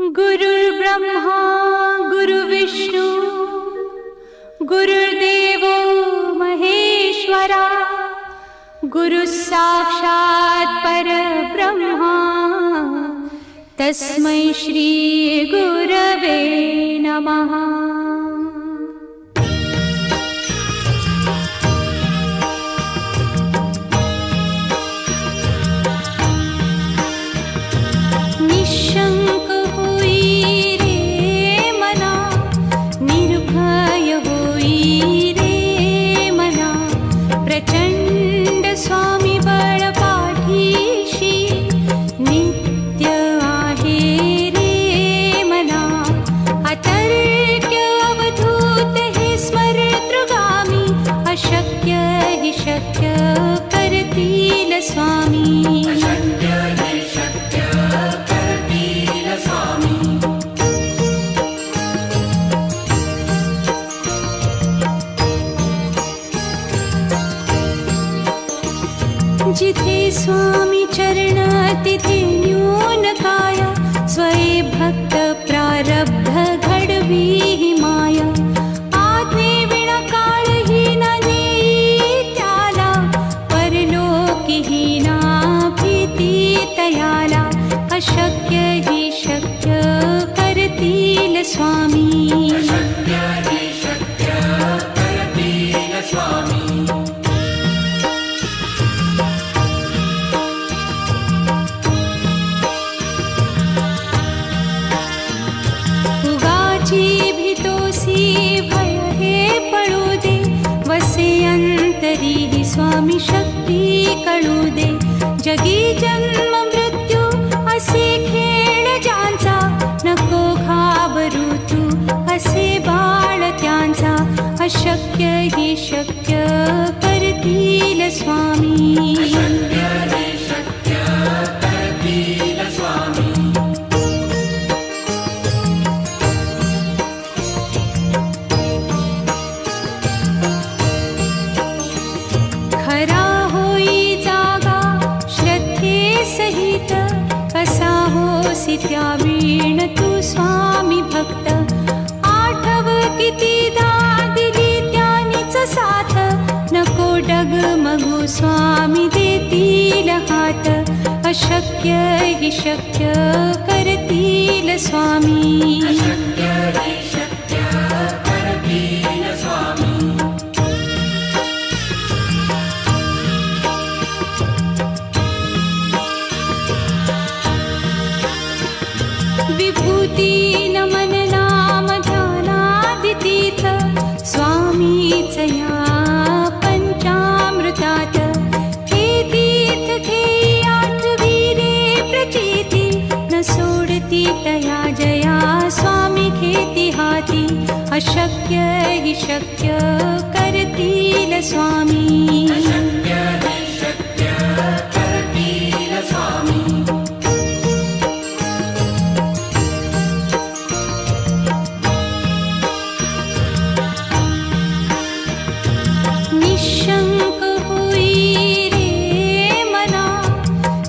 गुरुर्ब्रह्मा गुरुर्विष्णू गुरुर्देवो महेश्वरा गुरुः साक्षात् परब्रह्मा तस्मै श्री गुरवे नमः। निशंक होई रे मना, निर्भय होई रे मना, प्रचंड स्वामी बळ पाठीशी नित्य आहे रे मना। अतर्क्य अवधूत हे स्मरतृगामी, अशक्य हि शक्य करतील स्वामी। जिथे स्वामी चरण तिथे न्यून काया, स्वये भक्त प्रारब्ध घडवी ही माया। आज्ञे विना काळहीन नेई त्याला, परलोकीहीना भीती तयाला। अशक्य हि शक्य करतील स्वामी। भय हे पळू दे, वसे अंतरी ही स्वामी शक्ती कळू दे। जगी जन्म मृत्यू असे खेळ ज्यांचा, नको घाबरू तू असे बाळ त्यांचा। अशक्य ही शक्य करतील स्वामी। खरा होई जागा श्रद्धे सहित, कसा होसी त्या वीण तू स्वामी भक्त। आठव कितीदा दिली त्यानीच साथ, नको डगमगू स्वामी देतील हात। अशक्य हि शक्य करतील स्वामी। विभूती नमन नाम ध्यानादितीर्थ, स्वामीच या पंचामृतात। हे तीर्थ घेई आठवी रे प्रचिती, न सोडती तया जया स्वामी घेती हाती। अशक्य हि शक्य करतील स्वामी। निशंक होई रे मना,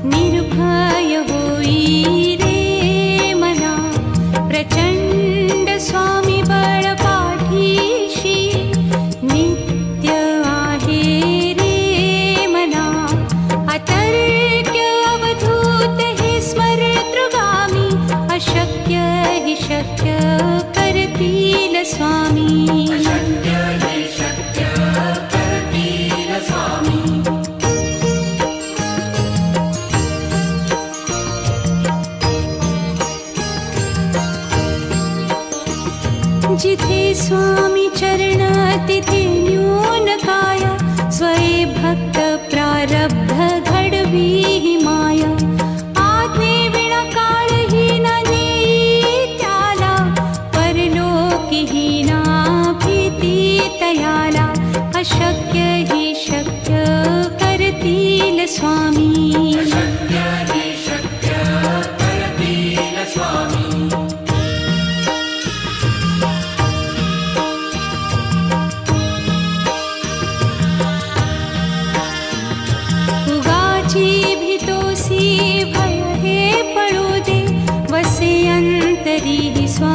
निर्भय होई रे मना, प्रचंड स्वामी बळ पाठीशी नित्य आहे रे मना। अतर्क्य अवधूत हे स्मरतृगामी, अशक्य हि शक्य करतील स्वामी। जिथे स्वामी चरण तिथे न्यून काया, स्वये भक्त प्रारब्ध घडवी ही माया। आज्ञे विना काळहीन नेई त्याला, परलोकीहीना भीती तयाला। अशक्य हि शक्य करतील स्वामी। भय हे पळू दे, वसे अंत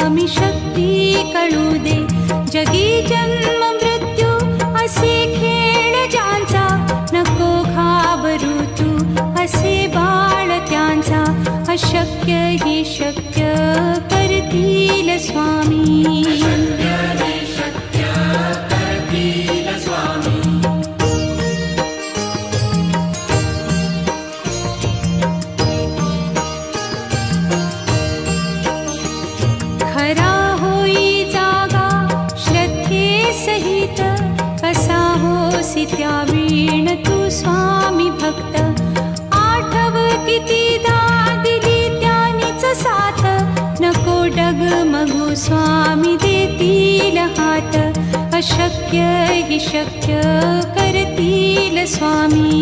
स्वामी शक्ती कळू दे. जगी जन्म मृत्यू असे खेळ ज्यांचा, नको घाबरू तू असे बाळ त्यांचा. अशक्य ही शक्य करतील स्वामी. खरा होई जागा श्रद्धे सहित, कसा होसी त्या वीण तू स्वामी भक्त. आठव कितीदा दिली त्यानीच साथ, नको डगमगू स्वामी देतील हात. अशक्य ही शक्य करतील स्वामी.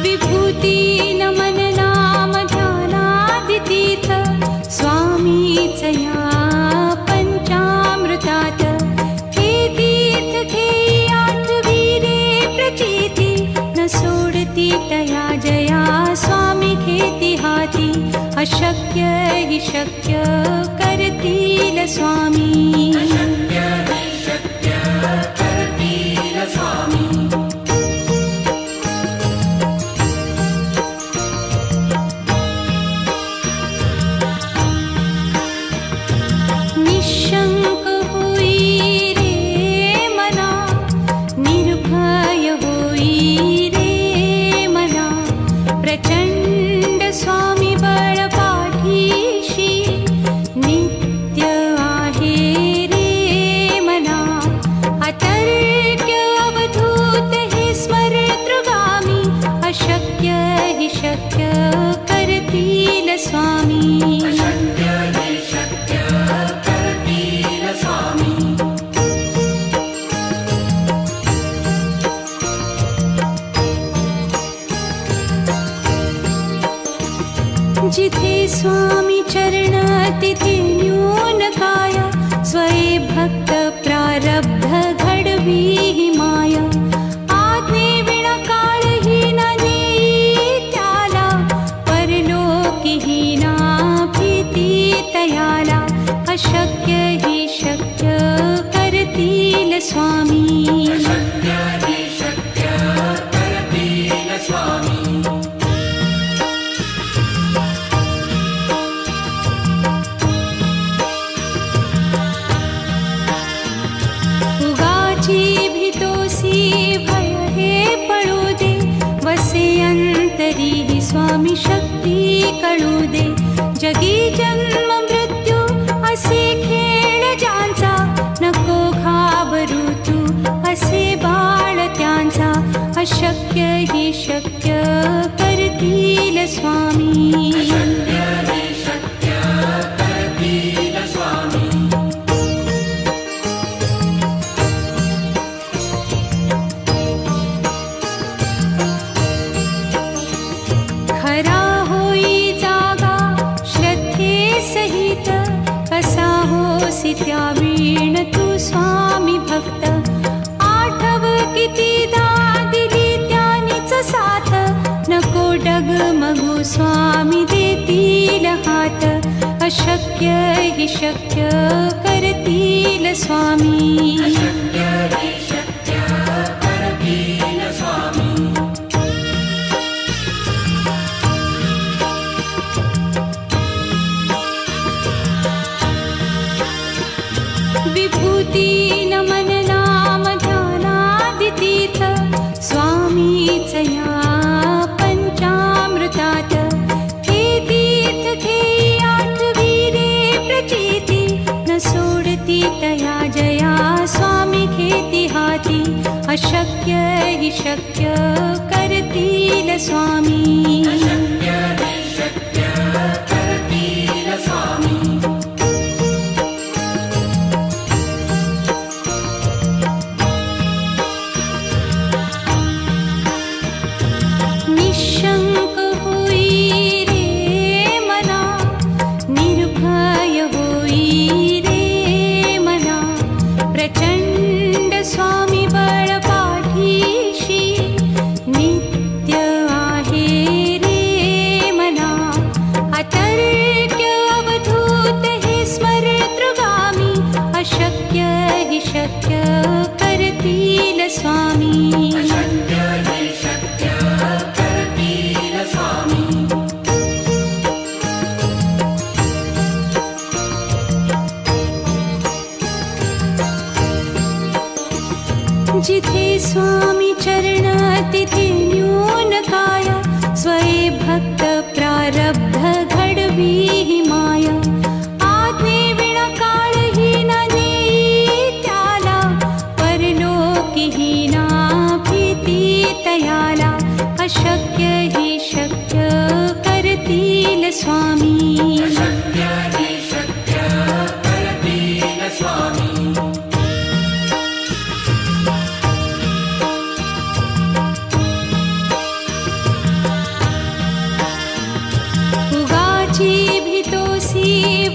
विभूती नमन नाम ध्यानादितीर्थ, स्वामीच या पंचामृतात. हे तीर्थ घेई आठवी रे प्रचिती, न सोडती तया जया स्वामी घेती हाती. अशक्य ही शक्य करतील स्वामी. निशंक होई रे मना, निर्भय होई रे मना. प्रचंड स्वामी बळ पाठीशी, नित्य आहे रे मना. अतर्क्य अवधूत हे स्मरतृगामी, अशक्य हि शक्य करतील स्वामी. जिथे स्वामी चरण तिथे न्यून काय, स्वये भक्त प्रारब्ध घडवी ही माया. आज्ञे विना काळही न नेई त्याला, परलोकी ही ना भीती तयाला. अशक्य ही शक्य करतील स्वामी. उगाची भीतोसी भय हे पळू दे, वसे अंतरी ही स्वामी शक्ती कळू दे. जगी जन्म मृत्यू असे खेळ ज्यांचा, नको घाबरू तू असे बाळ त्यांचा. अशक्य ही शक्य करतील स्वामी. खरा होई जागा श्रद्धे सहित, कसा होसी त्या वीण तू स्वामी भक्त. आठव कितीदा दिली त्यानीच साथ, नको डगमगू स्वामी देतील हात. अशक्य हि शक्य करतील स्वामी. विभूती नमन नाम ध्यानादितीर्थ, स्वामीच या पंचामृतात. हे तीर्थ घेई आठवी रे प्रचिती, न सोडती तया जया स्वामी घेती हाती. अशक्य हि शक्य करतील स्वामी. निशंक होई रे मना, निर्भय होई रे मना. अशक्य हि शक्य करतील स्वामी. अशक्य हि शक्य करतील स्वामी. जिथे स्वामी चरण तिथे न्यून काय. स्वये भक्त प्रारब्ध घडवी हि माया. आज्ञे विना काळही न नेई त्याला. परलोकी हि ना भीती तयाला. अशक्य हि शक्य करतील स्वामी. अशक्य हि शक्य करतील स्वामी.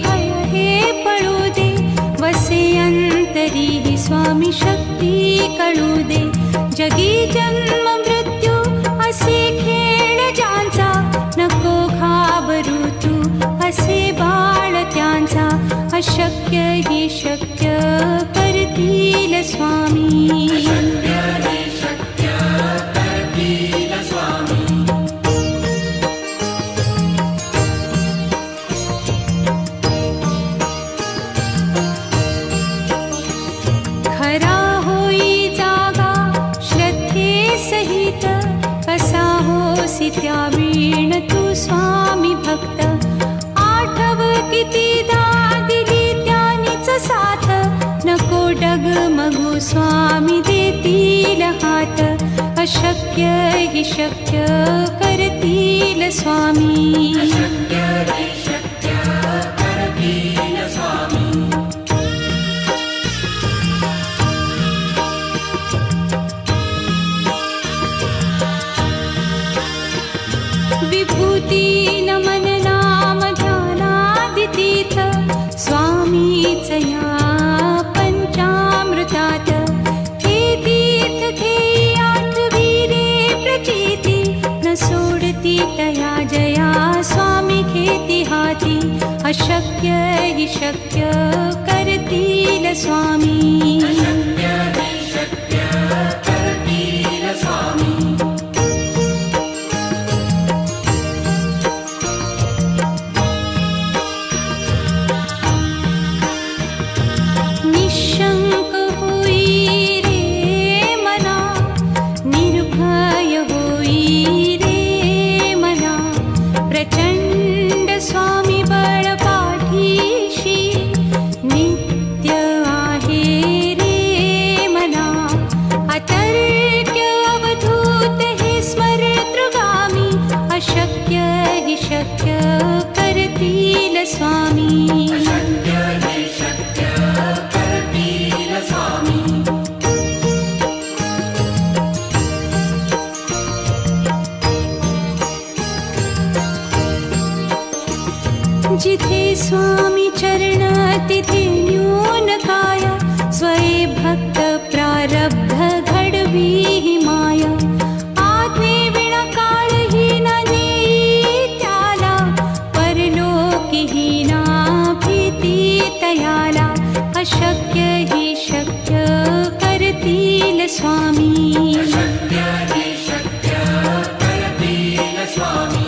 भय हे पळू दे. वसे अंतरी हि स्वामी शक्ती कळू दे. जगी जन्म मृत्यू असे खेळ ज्यांचा. नको घाबरू तू असे बाळ त्यांचा. अशक्य हि शक्य करतील स्वामी. अशक्य हि शक्य करतील स्वामी. खरा होई जागा श्रद्धे सहित. कसा होसी त्या वीण तू स्वामी भक्त. आठव कितीदा दिली त्यानीच साथ. नको डगमगू स्वामी देतील हात. अशक्य हि शक्य करतील स्वामी. अशक्य हि शक्य करतील स्वामी. विभूती नमन नाम ध्यानादितीर्थ. स्वामीच या पंचामृतात. हे तीर्थ घेई आठवी रे प्रचिती. न सोडती तया जया स्वामी घेती हाती. अशक्य हि शक्य करतील स्वामी. अशक्य हि शक्य करतील स्वामी. निशंक होई रे मना. निर्भय होई रे मना. प्रचंड स्वामी बळ पाठीशी. नित्य आहे रे मना. अतर्क्य अवधूत हे स्मरतृगामी. अशक्य हि शक्य करतील स्वामी. अशक्य हि शक्य करतील स्वामी. जिथे स्वामी चरण तिथे न्यून काय. स्वये भक्त प्रारब्ध घडवी हि माया. आज्ञे विना काळही न नेई त्याला. परलोकी हि ना भीती तयाला. अशक्य हि शक्य करतील स्वामी. अशक्य हि शक्य करतील स्वामी.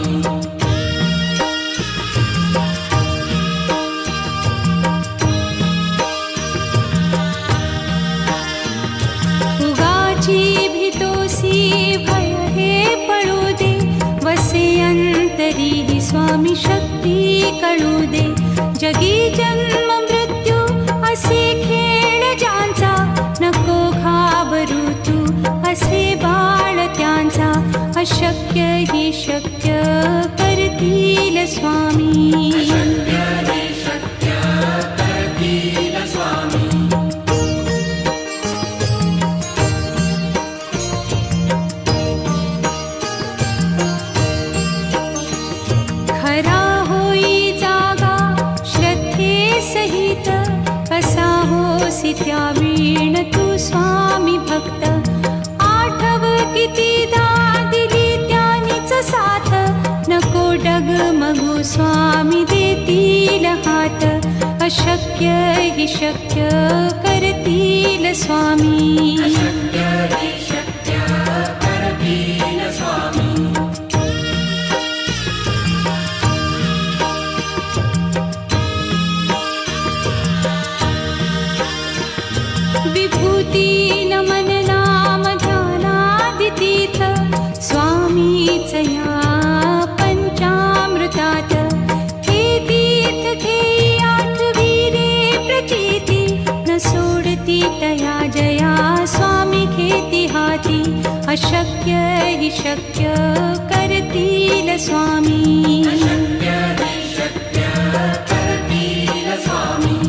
उगाची भीतोसी भय हे पळू दे. वसे अंतरी हि स्वामी शक्ती कळू दे. जगी जन्म मृत्यू असे खेळ ज्यांचा. नको घाबरू तू असे बाळ त्यांचा. अशक्य हि शक्य करतील स्वामी. अशक्य हि शक्य करतील स्वामी. खरा होई जागा श्रद्धे सहित. कसा होसी त्या वीण तू स्वामी भक्त. आठव कितीदा दिली त्यानीच साथ. नको डगमगू स्वामी देतील हात. अशक्य हि शक्य करतील स्वामी. अशक्य हि शक्य करतील स्वामी. विभूती नमन नाम ध्यानादितीर्थ स्वामीच या पंचामृतात. हे तीर्थ घेई आठविले प्रचिती न सोडती तया जया स्वामी घेती हाती. अशक्य हि शक्य करतील स्वामी. अशक्य हि शक्य करतील स्वामी.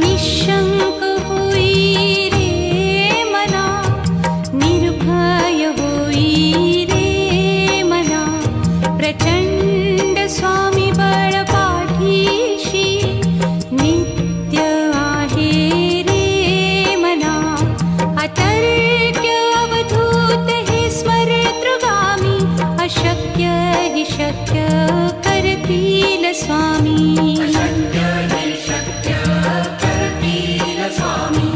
निशंक होई रे मना, निर्भय होई रे मना. प्रचंड स्वामी बळ पाठीशी नित्य आहे रे मना. अतर्क्य अवधूत हे स्मरतृगामी. अशक्य हि शक्य करतील स्वामी. अशक्य हि शक्य करतील स्वामी.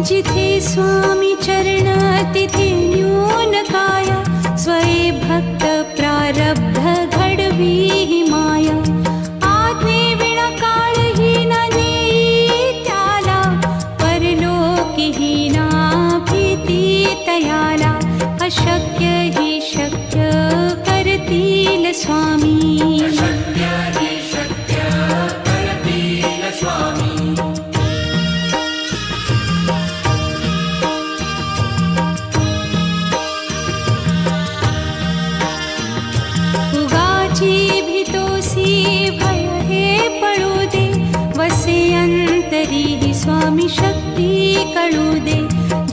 जिथे स्वामी चरण तिथे न्यून काय. स्वये भक्त प्रारब्ध घडवी हि माया. आज्ञे विना काळही न नेई त्याला. परलोकीही ना भीती तयाला. अशक्य हि शक्य करतील स्वामी. अशक्य हि शक्य करतील स्वामी. उगाची भीतोसी भय हे पळू दे. वसे अंतरी हि स्वामी शक्ती कळू दे.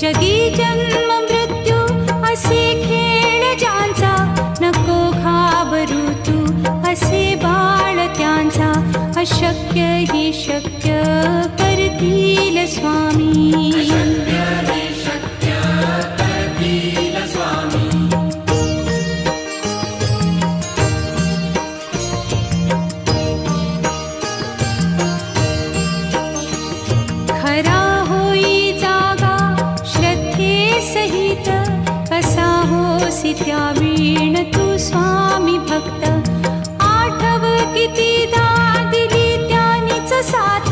जगी जन्म मृत्यू असे खेळ ज्यांचा. नको घाबरू तू असे बाळ त्यांचा. अशक्य हि शक्य करतील स्वामी. अशक्य हि शक्य करतील स्वामी. खरा होई जागा श्रद्धे सहित. कसा होसी त्या वीण तू स्वामी भक्त. आठव कितीदा दिली त्यानीच साथ.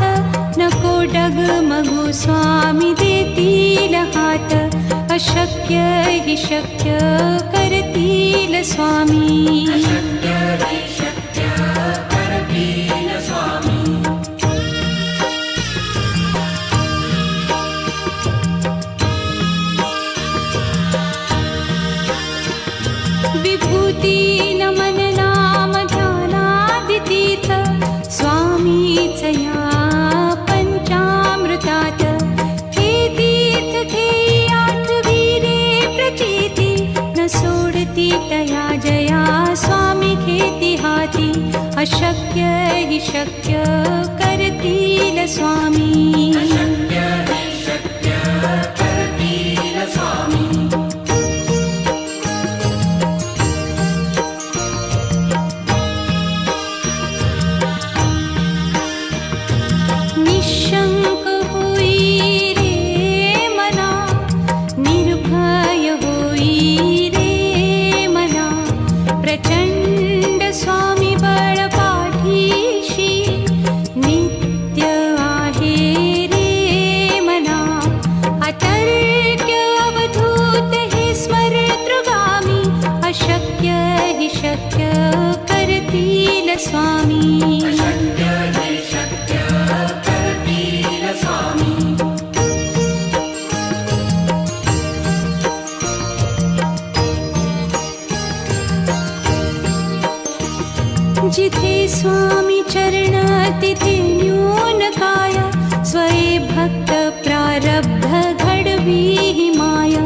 नको डगमगू स्वामी देतील हात. अशक्य हि शक्य करतील स्वामी. अशक्य हि शक्य करतील स्वामी. विभूती नमन नाम ध्यानादितीर्थ स्वामीच या पंचामृतात. हे तीर्थ घेई आठविले प्रचिती न सोडती तया जया स्वामी घेती हाती. अशक्य हि शक्य करतील स्वामी. अशक्य हि शक्य करतील स्वामी. निशंक होई रे मना, निर्भय होई रे मना. प्रचंड स्वामी बळ पाठीशी नित्य आहे रे मना. अतर्क्य अवधूत हे स्मरतृगामी. अशक्य हि शक्य करतील स्वामी. अशक्य हि शक्य करतील स्वामी. जिथे स्वामी चरण तिथे न्यून काय. स्वये भक्त प्रारब्ध घडवी हि माया.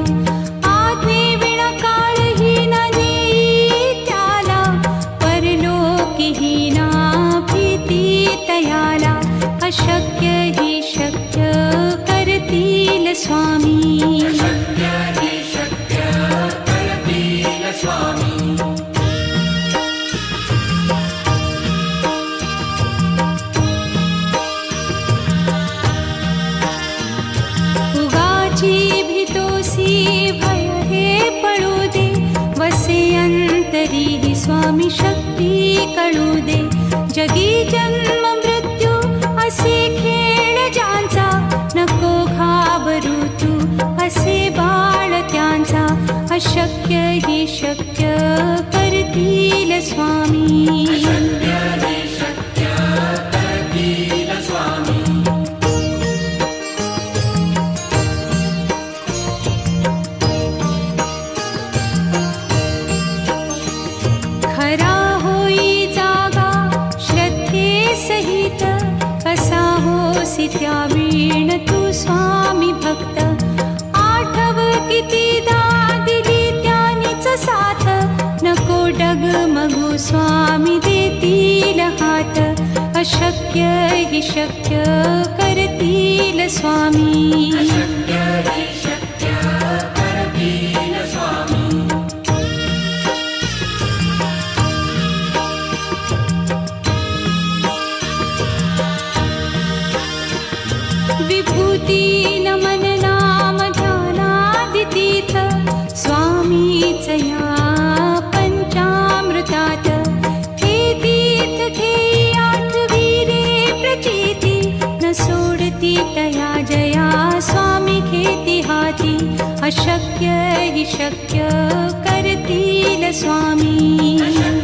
आज्ञे विना काळही न नेई त्याला. परलोकीही ना स्वामी शक्ती कळू दे. जगी जन्म मृत्यू असे खेळ ज्यांचा, नको घाबरू तू असे बाळ त्यांचा. अशक्य ही शक्य करतील स्वामी. शक्य हे शक्य करतील स्वामी. खरा होई जागा श्रद्धे सहित, कसा होसी त्या वीण तू स्वामी भक्त. आठव कितीदा दिली त्यानीच साथ, नको डगमगू स्वामी देतील हात. अशक्य ही शक्य करतील स्वामी. शक्य हे शक्य करतील स्वामी. विभूती नमन नाम ध्यानादितीर्थ, स्वामीच या पंचामृतात. हे तीर्थ घेई आठवी रे प्रचिती, न सोडती तया जया स्वामी घेती हाती. अशक्य ही शक्य करतील स्वामी.